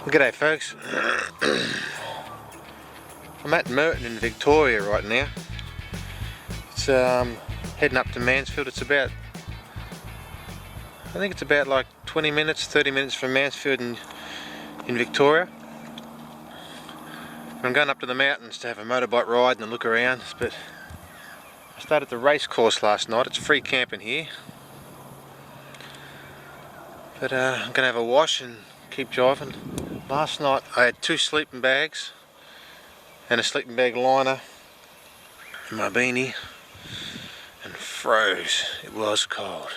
G'day folks. I'm at Merton in Victoria right now. It's heading up to Mansfield. It's about, I think it's about like 20 minutes, 30 minutes from Mansfield in Victoria. I'm going up to the mountains to have a motorbike ride and a look around, but I stayed at the race course last night. It's free camping here. But I'm going to have a wash and keep driving. Last night I had 2 sleeping bags and a sleeping bag liner and my beanie and froze. It was cold.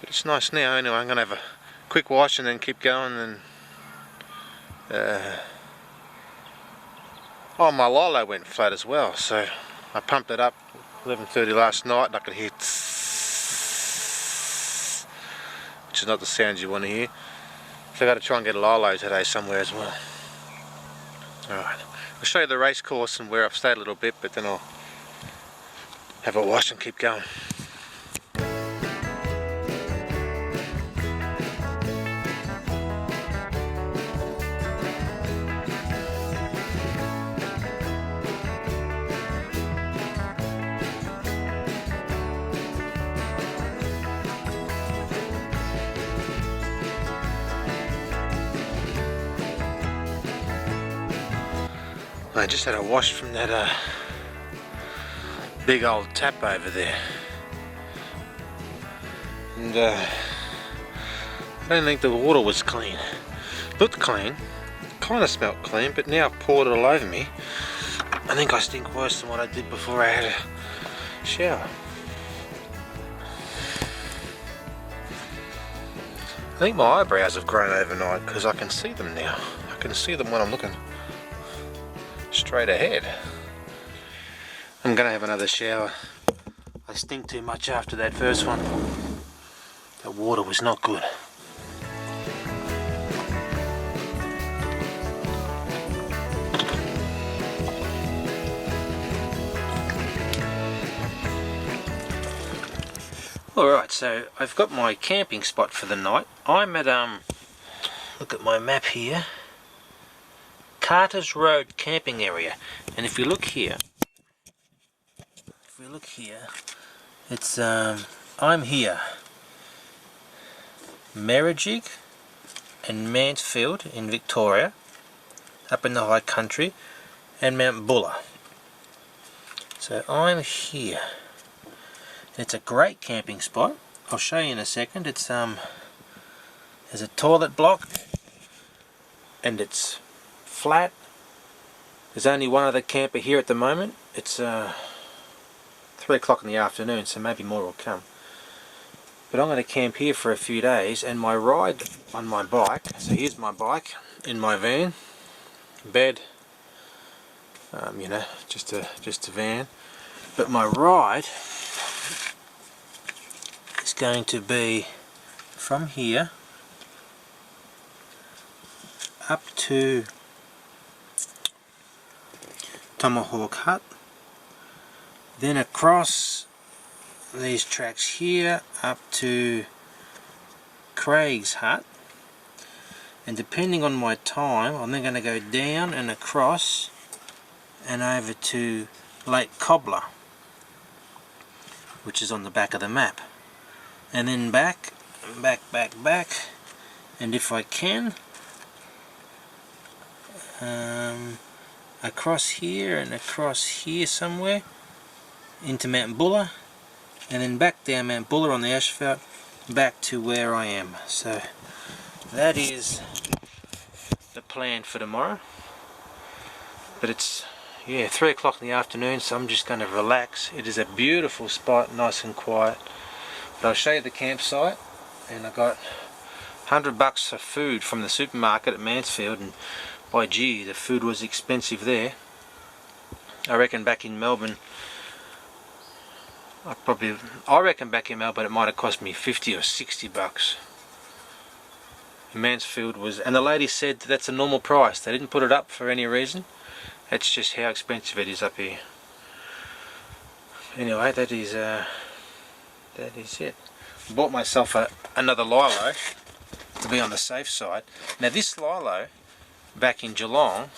But it's nice now anyway. I'm going to have a quick wash and then keep going. And oh, my lilo went flat as well, so I pumped it up 11:30 last night and I could hear tss, which is not the sounds you want to hear. So I've got to try and get a lilo today somewhere as well. Alright, I'll show you the race course and where I've stayed a little bit, but then I'll have a wash and keep going. I just had a wash from that big old tap over there, and I don't think the water was clean. Looked clean, kind of smelt clean, but now I've poured it all over me. I think I stink worse than what I did before I had a shower. I think my eyebrows have grown overnight because I can see them now. I can see them when I'm looking straight ahead. I'm gonna have another shower. I stink too much after that first one. The water was not good. Alright, so I've got my camping spot for the night. I'm at look at my map here. Carter's Road camping area, and if you look here, it's I'm here, Refuge and Mansfield in Victoria, up in the high country, and Mount Buller. So I'm here. It's a great camping spot. I'll show you in a second. It's there's a toilet block, and it's flat. There's only one other camper here at the moment. It's 3 o'clock in the afternoon, so maybe more will come. But I'm going to camp here for a few days, and my ride on my bike, so here's my bike in my van, bed, you know, just a van. But my ride is going to be from here up to Tomahawk Hut, then across these tracks here up to Craig's Hut, and depending on my time I'm then going to go down and across and over to Lake Cobbler, which is on the back of the map, and then back, and if I can across here and across here somewhere into Mount Buller, and then back down Mount Buller on the asphalt back to where I am. So that is the plan for tomorrow. But it's 3 o'clock in the afternoon, so I'm just going to relax. It is a beautiful spot, nice and quiet. But I'll show you the campsite, and I got $100 for food from the supermarket at Mansfield, and by gee, the food was expensive there. I reckon back in Melbourne, it might have cost me $50 or $60. Mansfield was, and the lady said that's a normal price. They didn't put it up for any reason. That's just how expensive it is up here. Anyway, that is it. Bought myself another lilo. to be on the safe side. Now this Lilo back in Geelong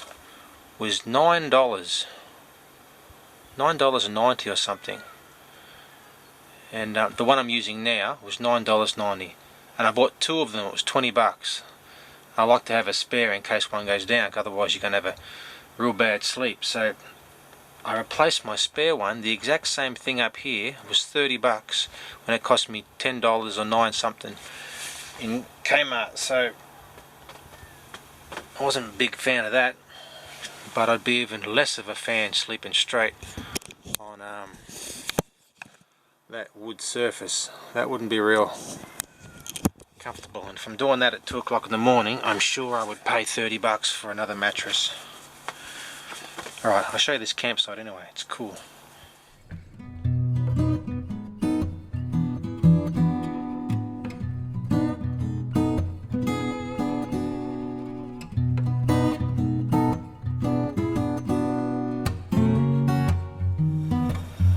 was $9.90 or something, and the one I'm using now was $9.90, and I bought two of them. It was $20. I like to have a spare in case one goes down, otherwise you're going to have a real bad sleep. So I replaced my spare one. The exact same thing up here was $30 when it cost me $10 or 9 something in Kmart. So I wasn't a big fan of that, but I'd be even less of a fan sleeping straight on that wood surface. That wouldn't be real comfortable, and if I'm doing that at 2 o'clock in the morning, I'm sure I would pay $30 for another mattress. Alright, I'll show you this campsite anyway, it's cool.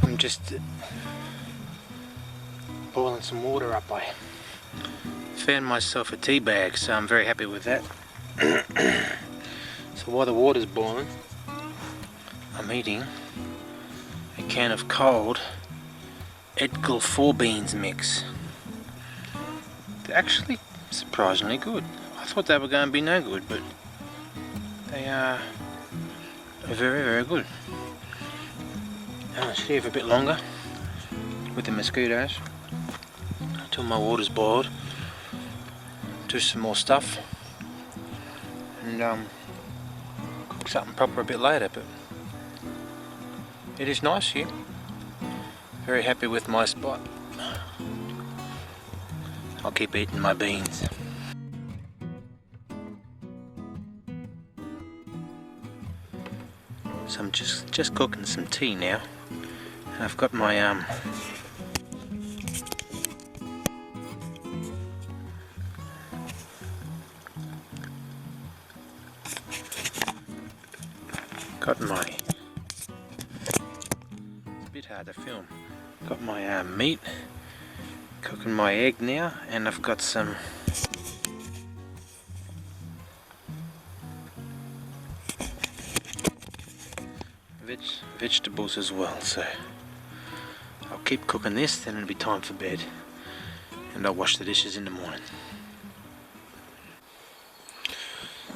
I'm just boiling some water up. I found myself a tea bag, so I'm very happy with that. So while the water's boiling, I'm eating a can of cold Edgell 4 beans mix. They're actually surprisingly good. I thought they were going to be no good, but they are very, very good. I'll stay for a bit longer with the mosquitoes until my water's boiled. Do some more stuff and cook something proper a bit later, but it is nice here. Very happy with my spot. I'll keep eating my beans. So I'm just cooking some tea now, and I've got my it's a bit hard to film. Got my meat, cooking my egg now, and I've got some vegetables as well. So I'll keep cooking this, then it'll be time for bed, and I'll wash the dishes in the morning.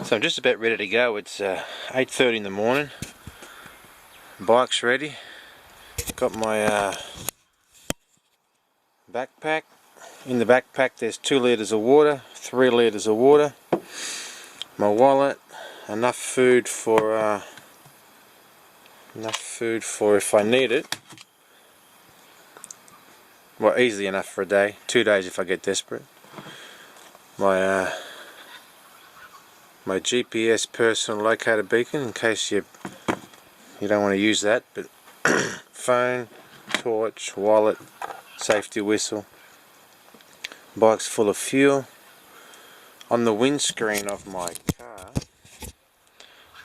So I'm just about ready to go. It's 8:30 in the morning. Bike's ready. Got my backpack. In the backpack there's 2 litres of water, 3 litres of water, my wallet, enough food for if I need it. Well, easily enough for a day, 2 days if I get desperate. My my GPS personal locator beacon in case you don't want to use that, but phone, torch, wallet, safety whistle. Bike's full of fuel. On the windscreen of my car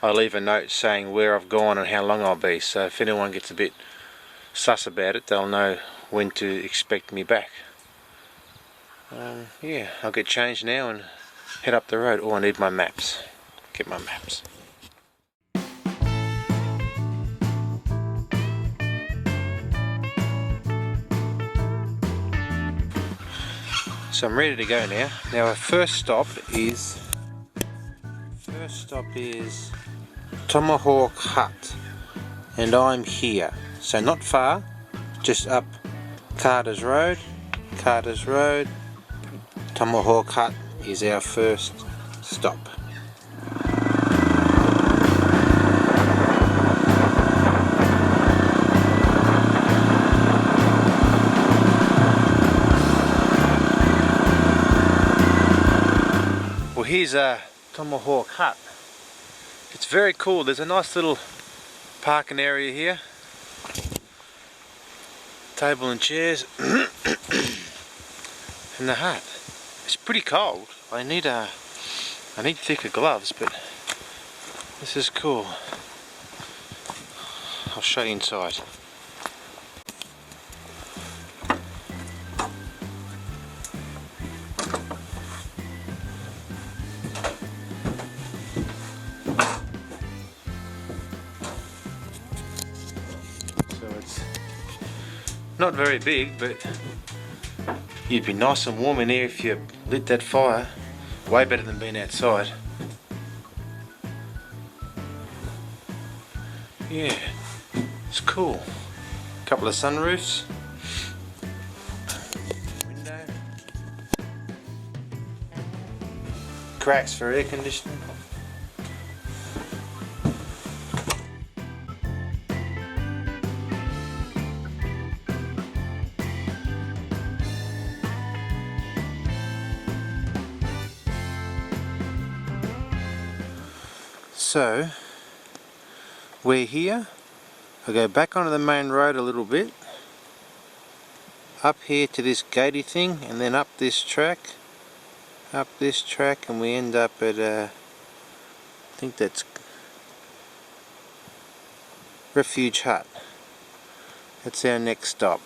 I leave a note saying where I've gone and how long I'll be, so if anyone gets a bit sus about it, they'll know when to expect me back. Yeah, I'll get changed now and head up the road. Oh, I need my maps. Get my maps. So I'm ready to go now. Now our first stop is Tomahawk Hut, and I'm here. So not far, just up Carter's Road. Tomahawk Hut is our first stop. Well, here's a Tomahawk Hut. It's very cool. There's a nice little parking area here. Table and chairs. And the hut. It's pretty cold. I need thicker gloves, but this is cool. I'll show you inside. not very big, but you'd be nice and warm in here if you lit that fire. Way better than being outside. Yeah, it's cool. Couple of sunroofs. Window. Cracks for air conditioning. So we're here. I'll go back onto the main road a little bit, up here to this gatey thing, and then up this track, and we end up at I think that's Refuge Hut. That's our next stop.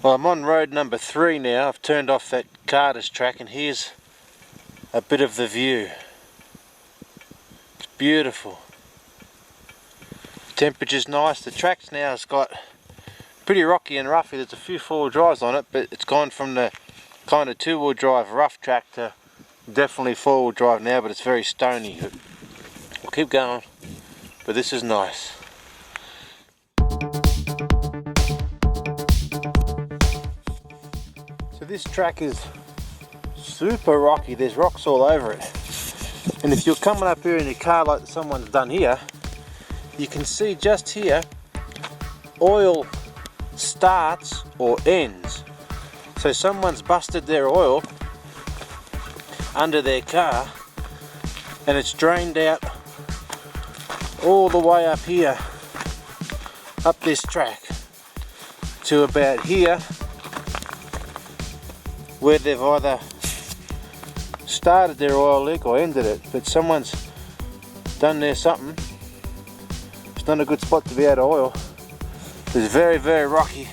Well, I'm on road number 3 now. I've turned off that Carter's track, and here's a bit of the view. It's beautiful. Temperature's nice. The track's now has got pretty rocky and roughy. There's a few 4-wheel drives on it, but it's gone from the kind of 2-wheel drive rough track to definitely 4-wheel drive now, but it's very stony. We'll keep going, but this is nice. So this track is super rocky. There's rocks all over it, and if you're coming up here in your car like someone's done here, you can see just here oil starts or ends. So someone's busted their oil under their car and it's drained out all the way up here, up this track to about here, where they've either started their oil leak or ended it, but someone's done there something. It's not a good spot to be out of oil. It's very, very rocky.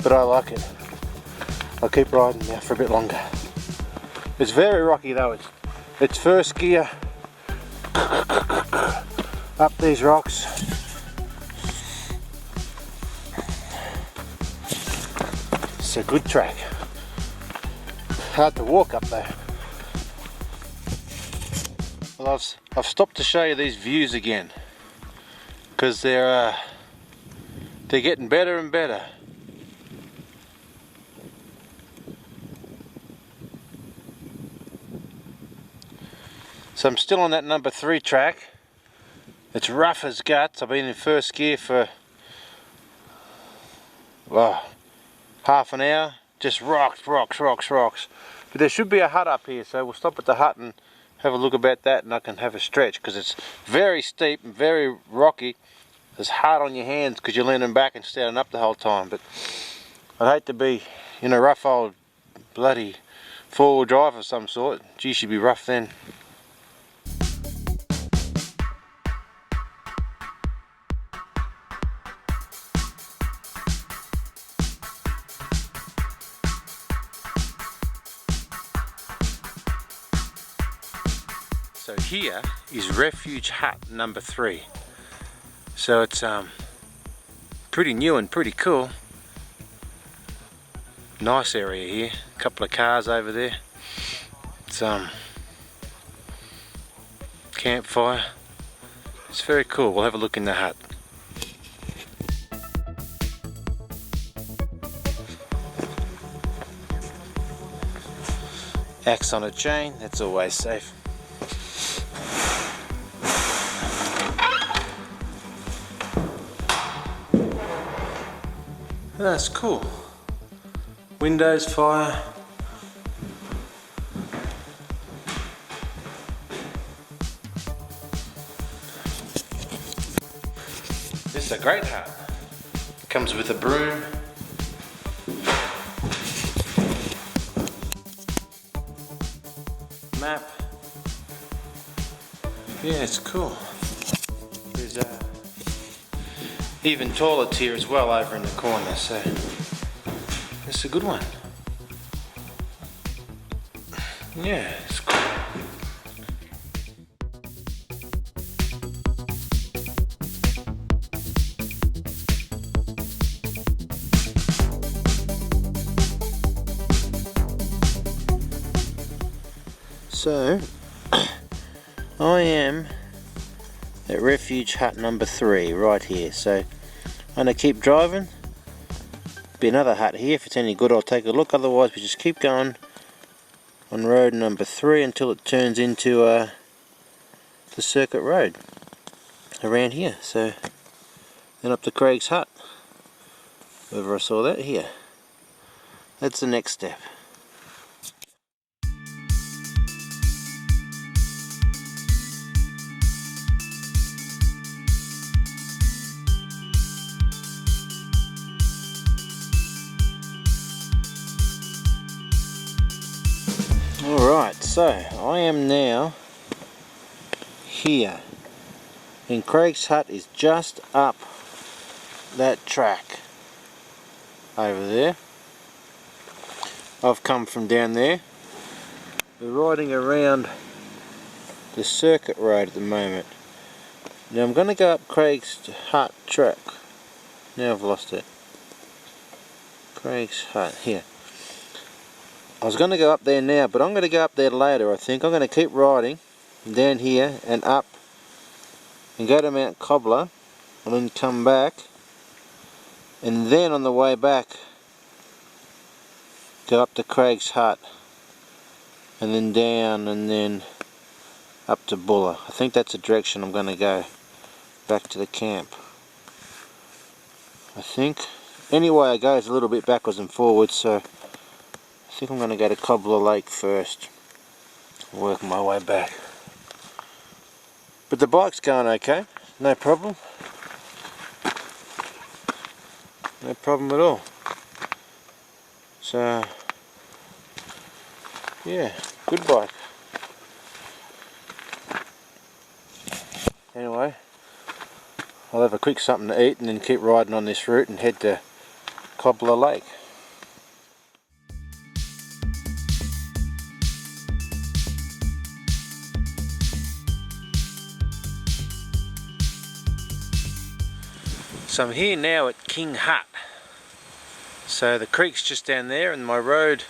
But I like it. I'll keep riding now for a bit longer. It's very rocky though. It's first gear up these rocks. It's a good track. Hard to walk up though. Well, I've stopped to show you these views again because they're getting better and better. So I'm still on that number 3 track. It's rough as guts. I've been in first gear for half an hour. Just rocks. But there should be a hut up here, so we'll stop at the hut and have a look about that, and I can have a stretch because it's very steep and very rocky. It's hard on your hands because you're leaning back and standing up the whole time. But I'd hate to be in a rough old bloody 4-wheel drive of some sort. Gee, she'd be rough then. So here is Refuge Hut number 3. So it's pretty new and pretty cool. Nice area here. A couple of cars over there. It's campfire. It's very cool. We'll have a look in the hut. Axe on a chain, that's always safe. That's cool. Windows, fire. This is a great hut. Comes with a broom. Map. Yeah, it's cool. There's even toilets here as well over in the corner, so it's a good one. Yeah, it's cool. So I am at Refuge Hut number 3 right here, so I'm going to keep driving. Be another hut here. If it's any good I'll take a look, otherwise we just keep going on road number 3 until it turns into the circuit road around here. So then up to Craig's hut, wherever I saw that here. That's the next step. Alright, so I am now here, and Craig's hut is just up that track over there. I've come from down there. We're riding around the circuit road at the moment. Now I'm going to go up Craig's hut track. Now I've lost it. Craig's hut, here. I was going to go up there now, but I'm going to go up there later I think. I'm going to keep riding down here and up and go to Mount Cobbler and then come back, and then on the way back go up to Craig's hut and then down and then up to Buller. I think that's the direction I'm going to go back to the camp, I think. Anyway, I go is a little bit backwards and forwards, so I think I'm going to go to Cobbler Lake first, work my way back. But the bike's going okay, no problem. No problem at all. So, yeah, good bike. Anyway, I'll have a quick something to eat and then keep riding on this route and head to Cobbler Lake. So I'm here now at King Hut. So the creek's just down there and my road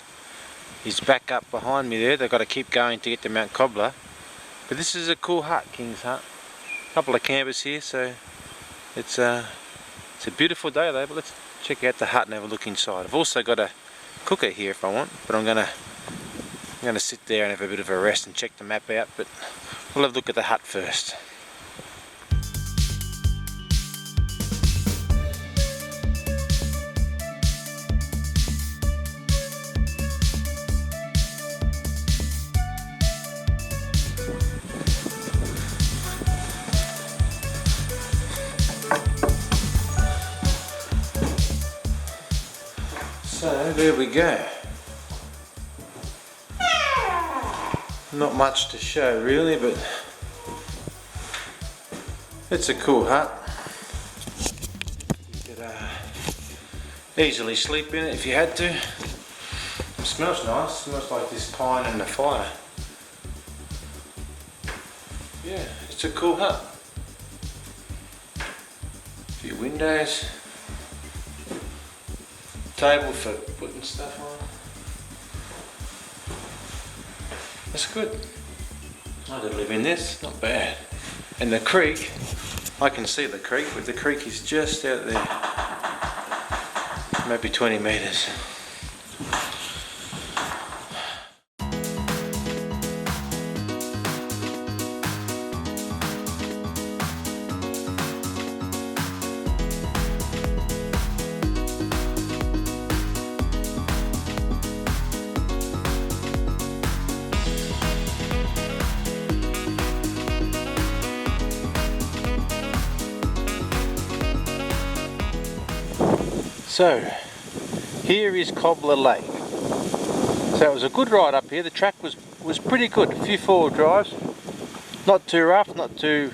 is back up behind me there. They've got to keep going to get to Mount Cobbler. But this is a cool hut, King's Hut. A couple of campers here, so it's a beautiful day though, but let's check out the hut and have a look inside. I've also got a cooker here if I want, but I'm gonna sit there and have a bit of a rest and check the map out, but we'll have a look at the hut first. So there we go. Not much to show really, but it's a cool hut. You could easily sleep in it if you had to. It smells nice. It smells like this pine and the fire. Yeah, it's a cool hut. A few windows. Table for putting stuff on. That's good. I could live in this, not bad. And the creek, I can see the creek, but the creek is just out there. Maybe 20 metres. So, here is Cobbler Lake. So it was a good ride up here. The track was pretty good. A few forward drives, not too rough, not too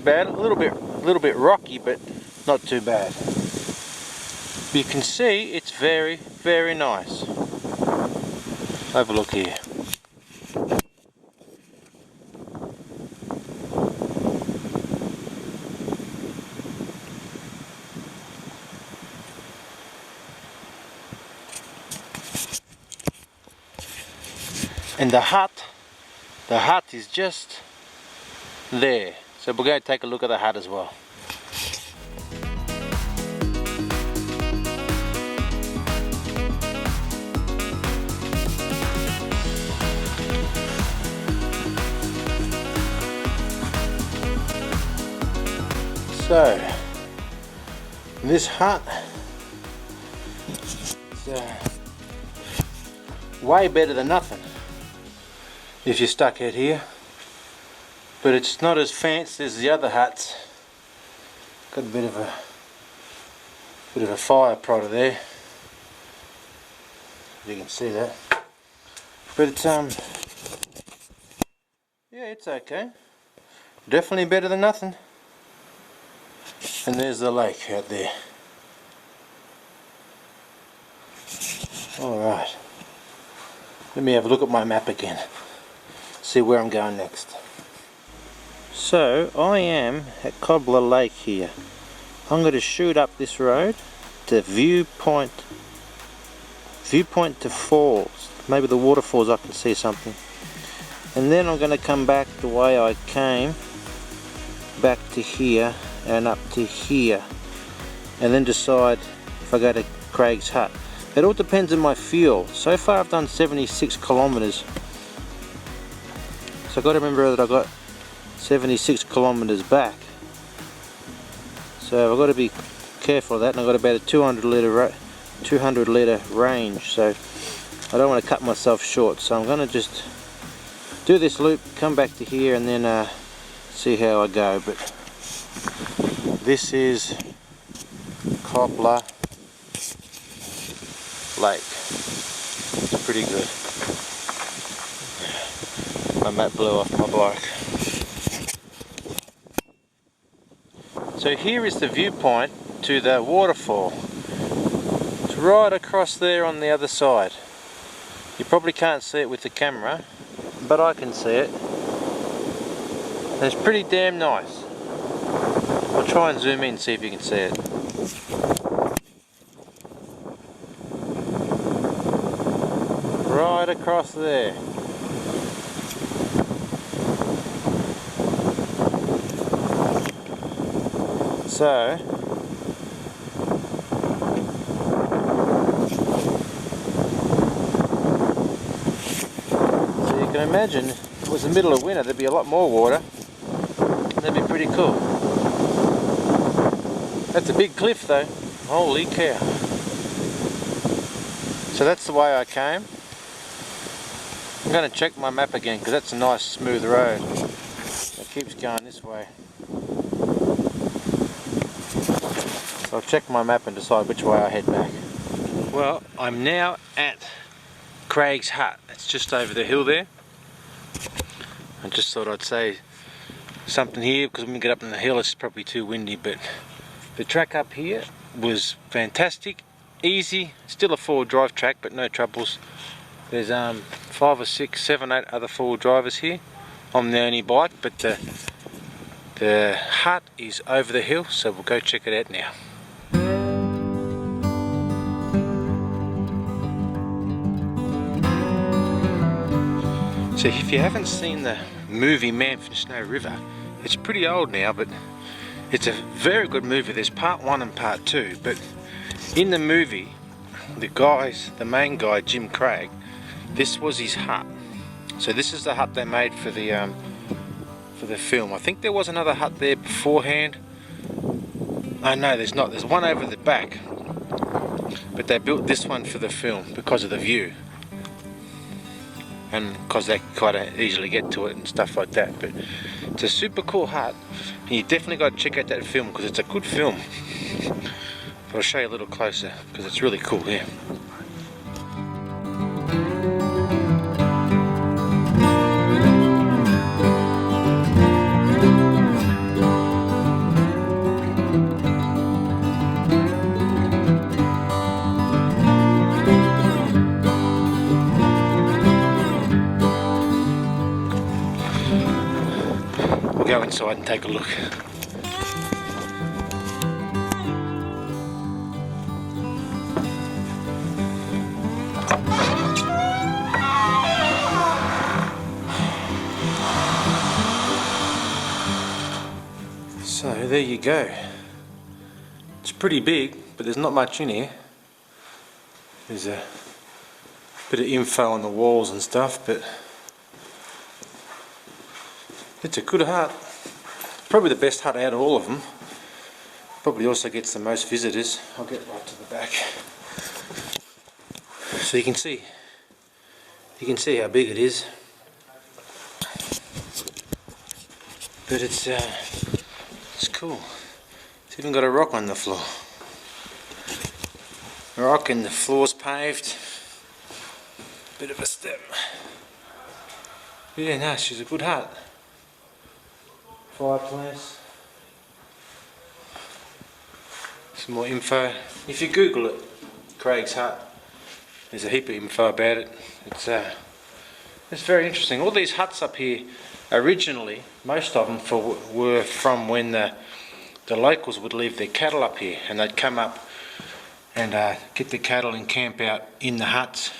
bad. A little bit rocky, but not too bad. You can see it's very, very nice. Have a look here. And the hut The hut is just there. So we're going to take a look at the hut as well. So, this hut is way better than nothing if you're stuck out here, but it's not as fancy as the other huts. Got a bit of a fire protter there, you can see that, but yeah, it's okay, definitely better than nothing. And there's the lake out there. Alright, let me have a look at my map again, see where I'm going next. So I am at Cobbler Lake here. I'm going to shoot up this road to viewpoint to falls, maybe the waterfalls, I can see something, and then I'm going to come back the way I came, back to here and up to here, and then decide if I go to Craig's Hut. It all depends on my fuel. So far I've done 76 kilometers, so I've got to remember that I've got 76 kilometers back, so I've got to be careful of that, and I've got about a 200 litre range, so I don't want to cut myself short. So I'm going to just do this loop, come back to here, and then see how I go. But this is Cobbler Lake. It's pretty good. My map blew off my bike. So here is the viewpoint to the waterfall. It's right across there on the other side. You probably can't see it with the camera, but I can see it. And it's pretty damn nice. I'll try and zoom in and see if you can see it. Right across there. So you can imagine if it was the middle of winter, there'd be a lot more water. That'd be pretty cool. That's a big cliff though, holy cow. So that's the way I came. I'm going to check my map again because that's a nice smooth road. It keeps going this way. So I'll check my map and decide which way I head back. Well, I'm now at Craig's Hut. It's just over the hill there. I just thought I'd say something here because when we get up on the hill it's probably too windy, but the track up here was fantastic, easy, still a four-wheel drive track but no troubles. There's 5 or 6, 7, 8 other four-wheel drivers here. I'm the only bike, but the hut is over the hill, so we'll go check it out now. So if you haven't seen the movie Man from Snow River, it's pretty old now, but it's a very good movie. There's part 1 and part 2, but in the movie, the main guy, Jim Craig, this was his hut. So this is the hut they made for the film. I think there was another hut there beforehand. Oh no, there's not. There's one over the back, but they built this one for the film because of the view, and because they quite easily get to it and stuff like that. But it's a super cool hut, and you definitely got to check out that film because it's a good film. But I'll show you a little closer because it's really cool here. Go inside and take a look. there you go. It's pretty big, but there's not much in here. There's a bit of info on the walls and stuff, but it's a good hut. Probably the best hut out of all of them. Probably also gets the most visitors. I'll get right to the back. So you can see how big it is. But it's cool. It's even got a rock on the floor. A rock, and the floor's paved. Bit of a step. Yeah, no, she's a good hut. Fireplace. Some more info. If you Google it, Craig's Hut, there's a heap of info about it. It's very interesting. All these huts up here, originally, most of them were from when the locals would leave their cattle up here, and they'd come up and get the cattle and camp out in the huts.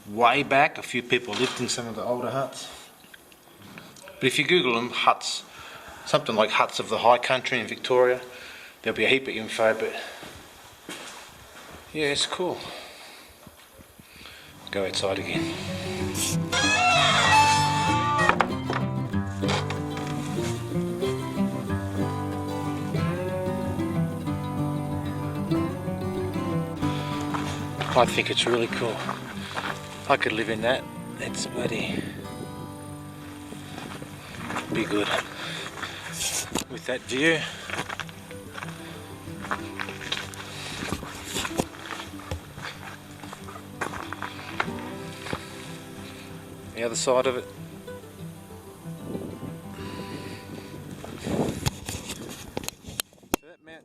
Way back, a few people lived in some of the older huts. But if you Google them, huts, something like Huts of the High Country in Victoria, there'll be a heap of info, but yeah, it's cool. Go outside again. I think it's really cool. I could live in that. It's bloody be good with that view. The other side of it. So that Mount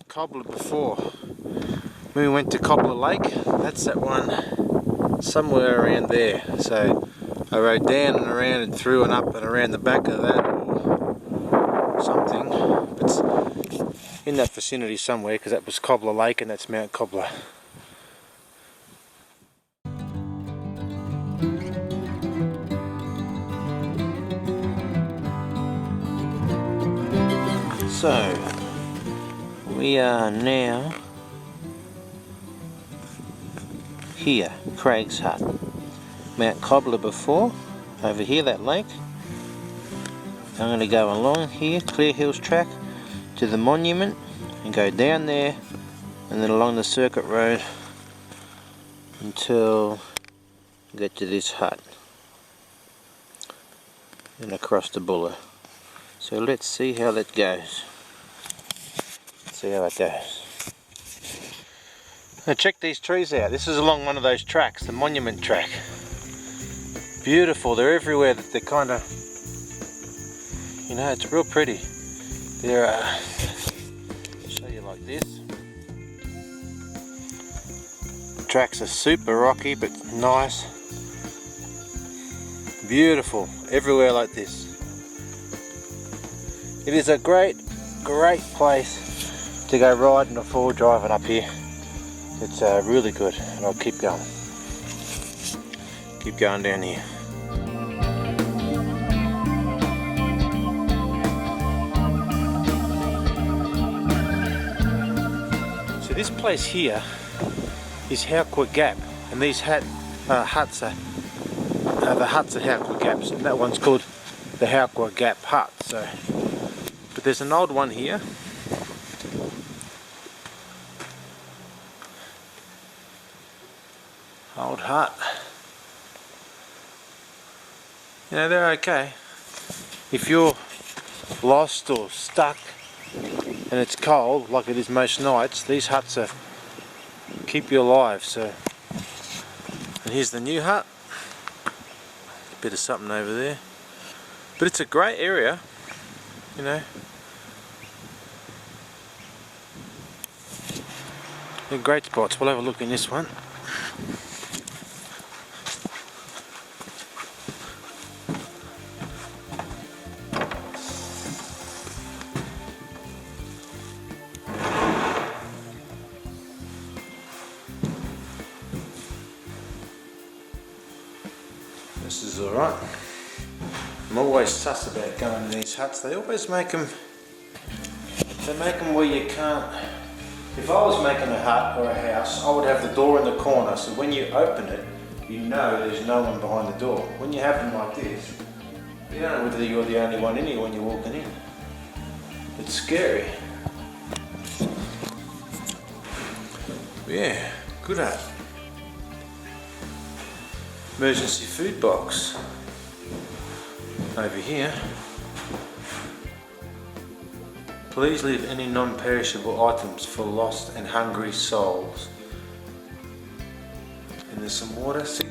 Cobbler before, when we went to Cobbler Lake, that's that one somewhere around there. So I rode down and around and through and up and around the back of that or something. It's in that vicinity somewhere, because that was Cobbler Lake and that's Mount Cobbler. So we are now here, Craig's Hut. Mount Cobbler before, over here, that lake. I'm going to go along here, Clear Hills track, to the monument and go down there and then along the circuit road until I get to this hut and across the Buller. So let's see how that goes. See how it goes. Now check these trees out. This is along one of those tracks, the monument track. Beautiful. They're everywhere. They're kind of, you know, it's real pretty. They're I'll show you like this. The tracks are super rocky but nice. Beautiful. Everywhere like this. It is a great place to go riding or four driving up here. It's really good, and I'll keep going. Keep going down here. So this place here is Howqua Gap, and these huts are the huts at Howqua Gaps, and that one's called the Howqua Gap Hut. So, but there's an old one here. Old hut. You know, they're okay. If you're lost or stuck and it's cold, like it is most nights, these huts are keep you alive. So, and here's the new hut. A bit of something over there. But it's a great area, you know. They're great spots. We'll have a look in this one. This is alright. I'm always sus about going to these huts. They always make them, where you can't. If I was making a hut or a house, I would have the door in the corner, so when you open it, you know there's no one behind the door. When you have them like this, you don't know whether you're the only one in here when you're walking in. It's scary. Yeah, good hut. Emergency food box over here. Please leave any non-perishable items for lost and hungry souls. And there's some water. See,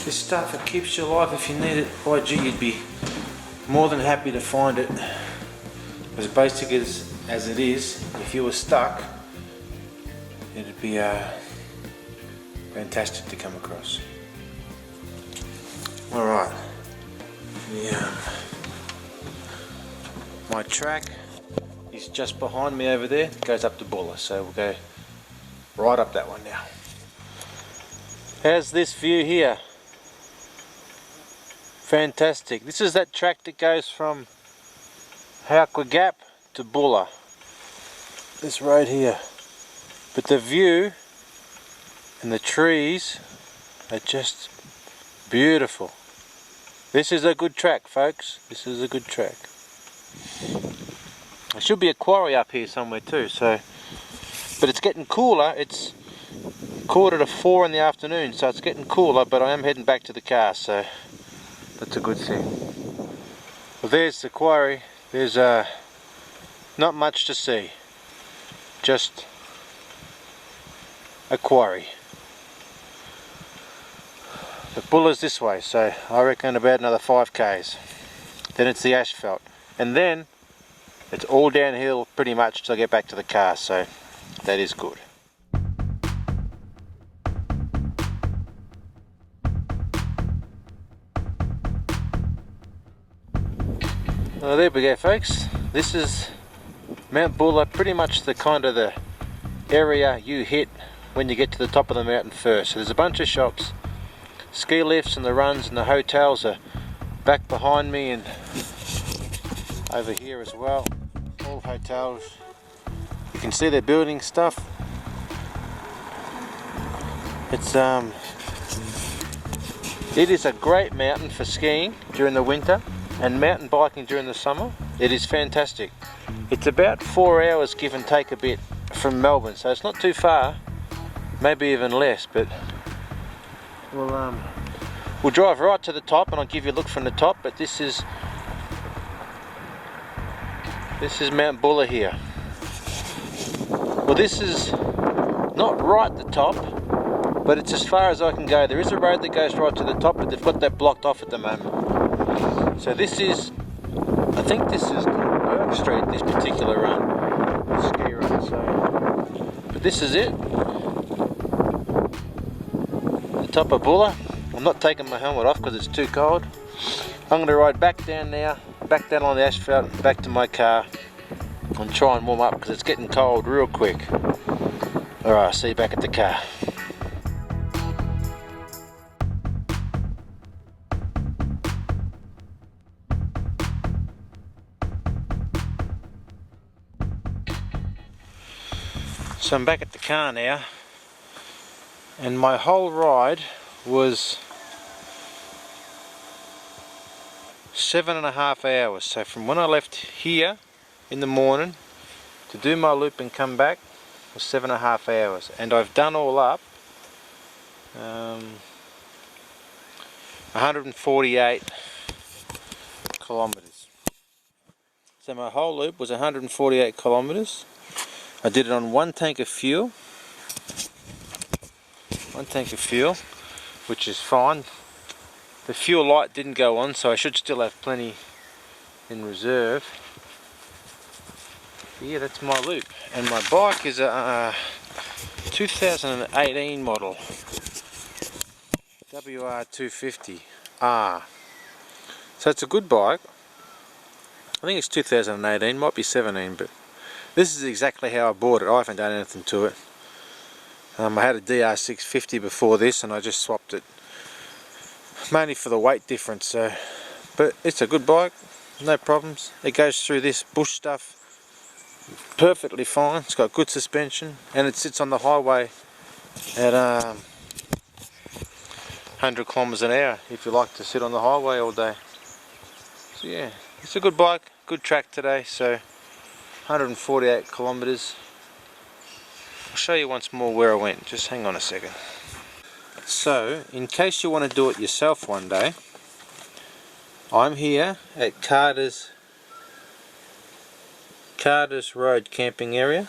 this stuff, it keeps you alive if you need it. By gee, you'd be more than happy to find it. As basic as it is, if you were stuck, it'd be fantastic to come across. Alright, my track is just behind me over there. It goes up to Buller, so we'll go right up that one now. How's this view here? Fantastic. This is that track that goes from Howqua Gap to Buller. This road here. But the view and the trees are just beautiful. This is a good track, folks. This is a good track. There should be a quarry up here somewhere too, so, but it's getting cooler. It's 3:45 in the afternoon, so it's getting cooler, but I am heading back to the car, so that's a good thing. Well, there's the quarry. There's not much to see, just a quarry. The Buller's this way, so I reckon about another 5 k's. Then it's the asphalt, and then it's all downhill pretty much till I get back to the car, so that is good. Well, there we go, folks. This is Mount Buller, pretty much the kind of the area you hit when you get to the top of the mountain first. So there's a bunch of shops, ski lifts and the runs, and the hotels are back behind me and over here as well. All hotels. You can see they're building stuff. It is a great mountain for skiing during the winter and mountain biking during the summer. It is fantastic. It's about 4 hours give and take a bit from Melbourne, so it's not too far, maybe even less, but we'll drive right to the top and I'll give you a look from the top. But this is Mount Buller here. Well, this is not right at the top, but it's as far as I can go. There is a road that goes right to the top, but they've got that blocked off at the moment. So this is, I think this is Burke Street, this particular run, ski run. So, but this is it, the top of Buller. I'm not taking my helmet off because it's too cold. I'm going to ride back down now, back down on the asphalt, back to my car, and try and warm up because it's getting cold real quick. Alright, I'll see you back at the car. So I'm back at the car now, and my whole ride was 7.5 hours. So from when I left here in the morning to do my loop and come back was 7.5 hours, and I've done all up 148 kilometers. So my whole loop was 148 kilometers. I did it on 1 tank of fuel. 1 tank of fuel, which is fine. The fuel light didn't go on, so I should still have plenty in reserve. But yeah, that's my loop. And my bike is a 2018 model WR250r. So it's a good bike. I think it's 2018, might be 17, but this is exactly how I bought it. I haven't done anything to it. I had a DR650 before this, and I just swapped it mainly for the weight difference. So But it's a good bike, no problems. It goes through this bush stuff perfectly fine. It's got good suspension, and it sits on the highway at 100 kilometers an hour if you like to sit on the highway all day. So yeah, it's a good bike, good track today. So 148 kilometers. I'll show you once more where I went. Just hang on a second. So in case you want to do it yourself one day, I'm here at Carter's Road camping area.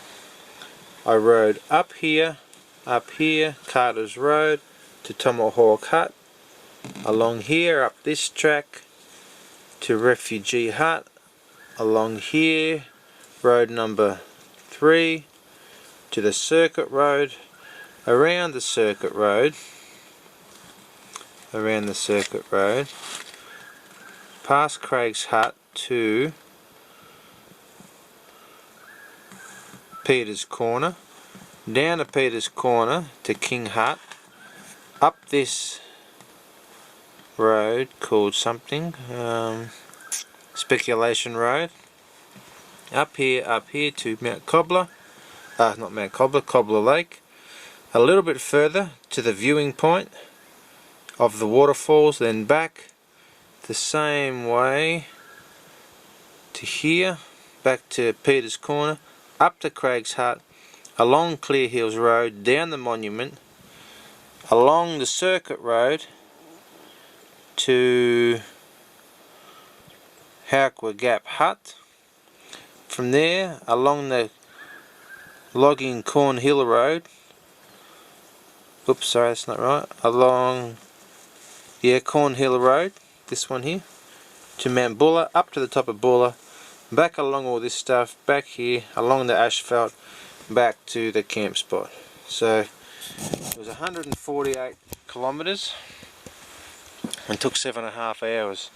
I rode up here, Carter's Road to Tomahawk Hut, along here up this track to Refuge Hut, along here road number 3 to the circuit road, around the circuit road, past Craig's Hut to Peter's Corner, down to Peter's Corner to King Hut, up this road called something, Speculation Road, up here to Mount Cobbler, not Mount Cobbler, Cobbler Lake, a little bit further to the viewing point of the waterfalls, then back the same way to here, back to Peter's Corner, up to Craig's Hut, along Clear Hills Road, down the monument, along the circuit road to Howqua Gap Hut. From there, along the logging Corn Hill Road, oops, sorry, that's not right, along, yeah, Corn Hill Road, this one here, to Mount Buller, up to the top of Buller, back along all this stuff, back here, along the asphalt, back to the camp spot. So it was 148 kilometers and took 7.5 hours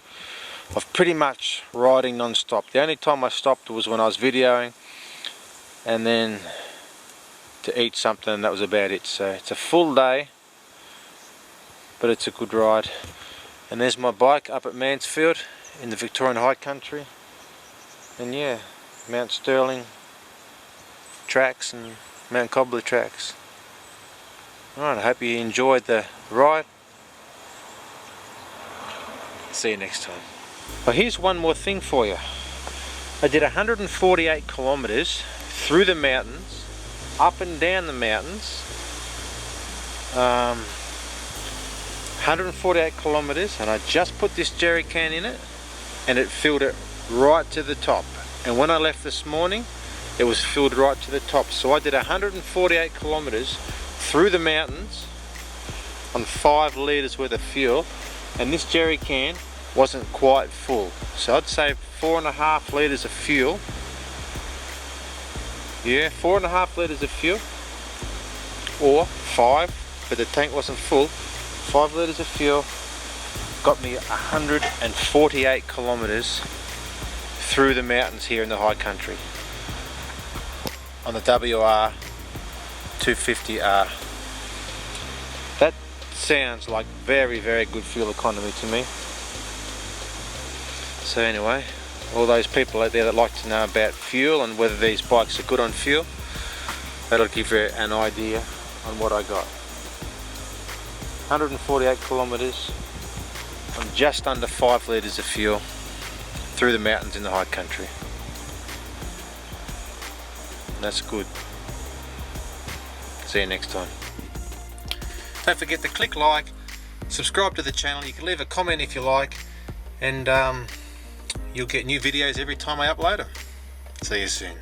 of pretty much riding non-stop. The only time I stopped was when I was videoing, and then to eat something, and that was about it. So it's a full day, but it's a good ride. And there's my bike up at Mansfield in the Victorian High Country, and yeah, Mount Sterling tracks and Mount Cobbler tracks. Alright, I hope you enjoyed the ride. See you next time. Well, here's one more thing for you. I did 148 kilometers through the mountains, up and down the mountains, 148 kilometers, and I just put this jerry can in it and it filled it right to the top. And when I left this morning, it was filled right to the top. So I did 148 kilometers through the mountains on 5 litres worth of fuel, and this jerry can wasn't quite full. So I'd say 4.5 litres of fuel. Yeah, 4.5 litres of fuel, or 5, but the tank wasn't full. 5 litres of fuel got me 148 kilometers through the mountains here in the high country on the WR250r. That sounds like very, very good fuel economy to me. So anyway, all those people out there that like to know about fuel and whether these bikes are good on fuel, that'll give you an idea on what I got. 148 kilometers on just under 5 litres of fuel through the mountains in the high country. And that's good. See you next time. Don't forget to click like, subscribe to the channel. You can leave a comment if you like, and you'll get new videos every time I upload them. See you soon.